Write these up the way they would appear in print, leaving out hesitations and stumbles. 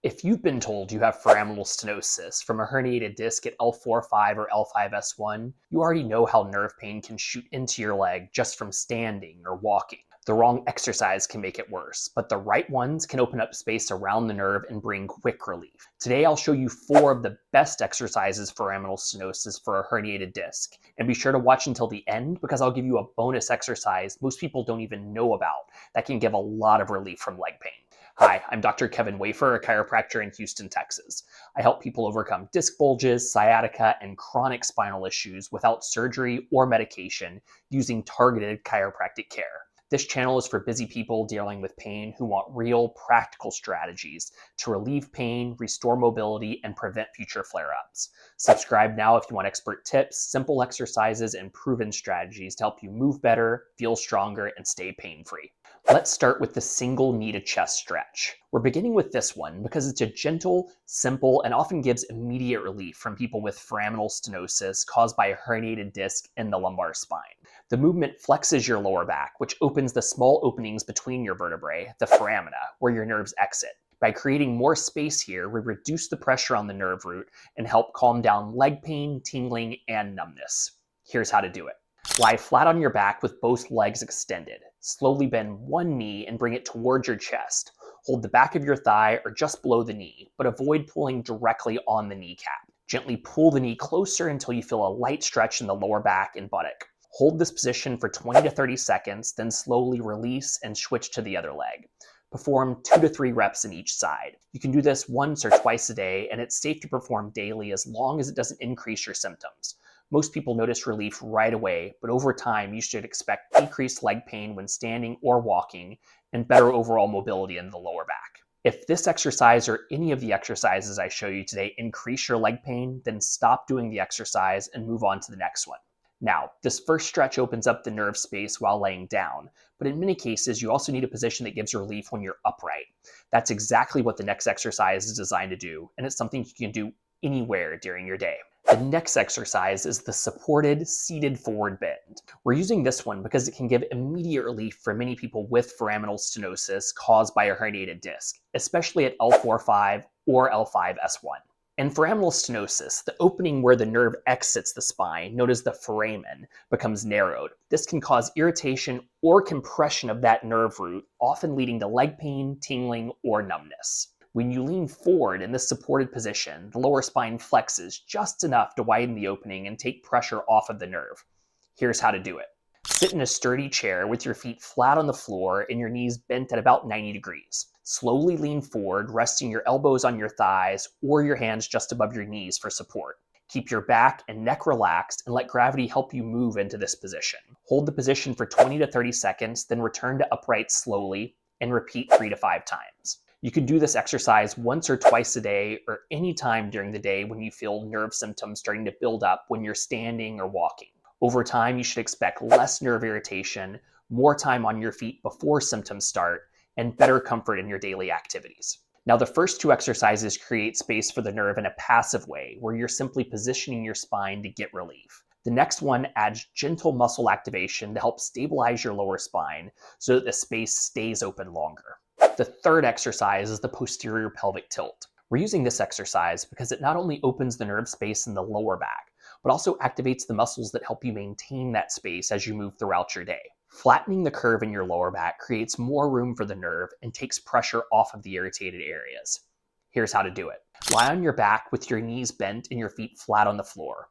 If you've been told you have foraminal stenosis from a herniated disc at L4-5 or L5-S1, you already know how nerve pain can shoot into your leg just from standing or walking. The wrong exercise can make it worse, but the right ones can open up space around the nerve and bring quick relief. Today I'll show you 4 of the best exercises for foraminal stenosis for a herniated disc. And be sure to watch until the end because I'll give you a bonus exercise most people don't even know about that can give a lot of relief from leg pain. Hi, I'm Dr. Kevin Wafer, a chiropractor in Houston, Texas. I help people overcome disc bulges, sciatica, and chronic spinal issues without surgery or medication using targeted chiropractic care. This channel is for busy people dealing with pain who want real, practical strategies to relieve pain, restore mobility, and prevent future flare-ups. Subscribe now if you want expert tips, simple exercises, and proven strategies to help you move better, feel stronger, and stay pain-free. Let's start with the single knee to chest stretch. We're beginning with this one because it's a gentle, simple, and often gives immediate relief from people with foraminal stenosis caused by a herniated disc in the lumbar spine. The movement flexes your lower back, which opens the small openings between your vertebrae, the foramina, where your nerves exit. By creating more space here, we reduce the pressure on the nerve root and help calm down leg pain, tingling, and numbness. Here's how to do it. Lie flat on your back with both legs extended. Slowly bend one knee and bring it towards your chest. Hold the back of your thigh or just below the knee, but avoid pulling directly on the kneecap. Gently pull the knee closer until you feel a light stretch in the lower back and buttock. Hold this position for 20 to 30 seconds, then slowly release and switch to the other leg. Perform 2 to 3 reps in each side. You can do this once or twice a day, and it's safe to perform daily as long as it doesn't increase your symptoms. Most people notice relief right away, but over time you should expect decreased leg pain when standing or walking and better overall mobility in the lower back. If this exercise or any of the exercises I show you today increase your leg pain, then stop doing the exercise and move on to the next one. Now, this first stretch opens up the nerve space while laying down, but in many cases you also need a position that gives relief when you're upright. That's exactly what the next exercise is designed to do, and it's something you can do anywhere during your day. The next exercise is the supported seated forward bend. We're using this one because it can give immediate relief for many people with foraminal stenosis caused by a herniated disc, especially at L4-5 or L5-S1. In foraminal stenosis, the opening where the nerve exits the spine, known as the foramen, becomes narrowed. This can cause irritation or compression of that nerve root, often leading to leg pain, tingling, or numbness. When you lean forward in this supported position, the lower spine flexes just enough to widen the opening and take pressure off of the nerve. Here's how to do it. Sit in a sturdy chair with your feet flat on the floor and your knees bent at about 90 degrees. Slowly lean forward, resting your elbows on your thighs or your hands just above your knees for support. Keep your back and neck relaxed and let gravity help you move into this position. Hold the position for 20 to 30 seconds, then return to upright slowly and repeat 3 to 5 times. You can do this exercise once or twice a day or any time during the day when you feel nerve symptoms starting to build up when you're standing or walking. Over time, you should expect less nerve irritation, more time on your feet before symptoms start, and better comfort in your daily activities. Now, the first 2 exercises create space for the nerve in a passive way, where you're simply positioning your spine to get relief. The next one adds gentle muscle activation to help stabilize your lower spine so that the space stays open longer. The third exercise is the posterior pelvic tilt. We're using this exercise because it not only opens the nerve space in the lower back, but also activates the muscles that help you maintain that space as you move throughout your day. Flattening the curve in your lower back creates more room for the nerve and takes pressure off of the irritated areas. Here's how to do it. Lie on your back with your knees bent and your feet flat on the floor.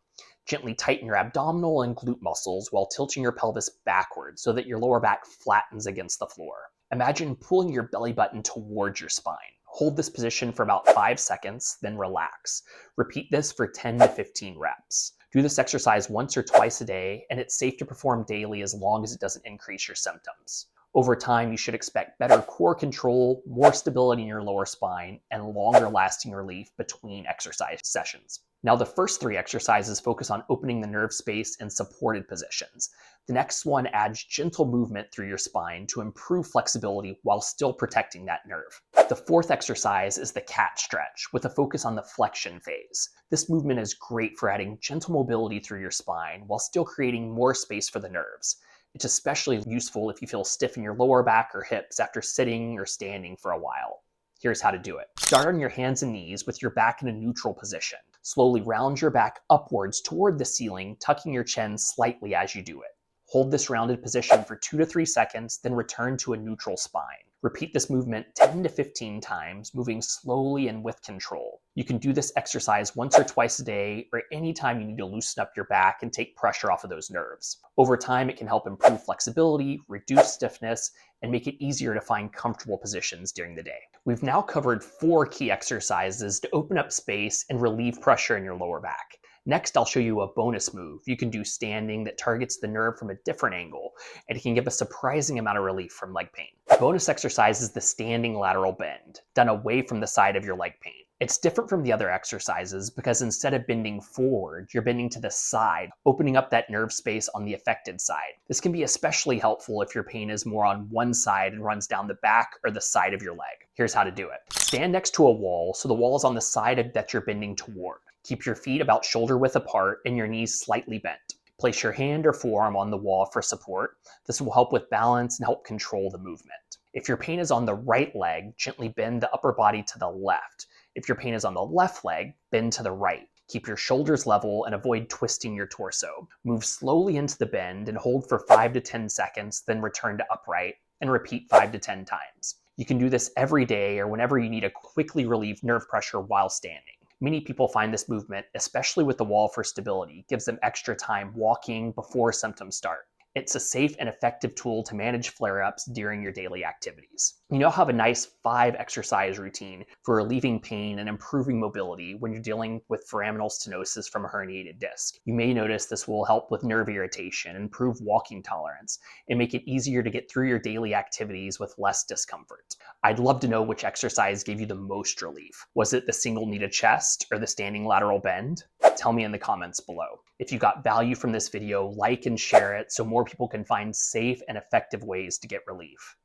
Gently tighten your abdominal and glute muscles while tilting your pelvis backwards so that your lower back flattens against the floor. Imagine pulling your belly button towards your spine. Hold this position for about 5 seconds, then relax. Repeat this for 10 to 15 reps. Do this exercise once or twice a day, and it's safe to perform daily as long as it doesn't increase your symptoms. Over time, you should expect better core control, more stability in your lower spine, and longer lasting relief between exercise sessions. Now, the first 3 exercises focus on opening the nerve space in supported positions. The next one adds gentle movement through your spine to improve flexibility while still protecting that nerve. The 4th exercise is the cat stretch with a focus on the flexion phase. This movement is great for adding gentle mobility through your spine while still creating more space for the nerves. It's especially useful if you feel stiff in your lower back or hips after sitting or standing for a while. Here's how to do it. Start on your hands and knees with your back in a neutral position. Slowly round your back upwards toward the ceiling, tucking your chin slightly as you do it. Hold this rounded position for 2 to 3 seconds, then return to a neutral spine. Repeat this movement 10 to 15 times, moving slowly and with control. You can do this exercise once or twice a day, or anytime you need to loosen up your back and take pressure off of those nerves. Over time, it can help improve flexibility, reduce stiffness, and make it easier to find comfortable positions during the day. We've now covered 4 key exercises to open up space and relieve pressure in your lower back. Next, I'll show you a bonus move you can do standing that targets the nerve from a different angle, and it can give a surprising amount of relief from leg pain. The bonus exercise is the standing lateral bend, done away from the side of your leg pain. It's different from the other exercises because instead of bending forward, you're bending to the side, opening up that nerve space on the affected side. This can be especially helpful if your pain is more on one side and runs down the back or the side of your leg. Here's how to do it. Stand next to a wall so the wall is on the side that you're bending toward. Keep your feet about shoulder width apart and your knees slightly bent. Place your hand or forearm on the wall for support. This will help with balance and help control the movement. If your pain is on the right leg, gently bend the upper body to the left. If your pain is on the left leg, bend to the right. Keep your shoulders level and avoid twisting your torso. Move slowly into the bend and hold for 5 to 10 seconds, then return to upright and repeat 5 to 10 times. You can do this every day or whenever you need to quickly relieve nerve pressure while standing. Many people find this movement, especially with the wall for stability, gives them extra time walking before symptoms start. It's a safe and effective tool to manage flare-ups during your daily activities. You now have a nice 5 exercise routine for relieving pain and improving mobility when you're dealing with foraminal stenosis from a herniated disc. You may notice this will help with nerve irritation, improve walking tolerance, and make it easier to get through your daily activities with less discomfort. I'd love to know which exercise gave you the most relief. Was it the single knee to chest or the standing lateral bend? Tell me in the comments below. If you got value from this video, like and share it so more people can find safe and effective ways to get relief.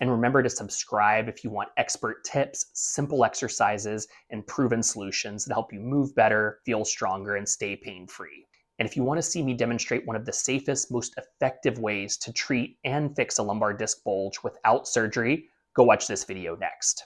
And remember to subscribe if you want expert tips, simple exercises, and proven solutions that help you move better, feel stronger, and stay pain-free. And if you want to see me demonstrate one of the safest, most effective ways to treat and fix a lumbar disc bulge without surgery, go watch this video next.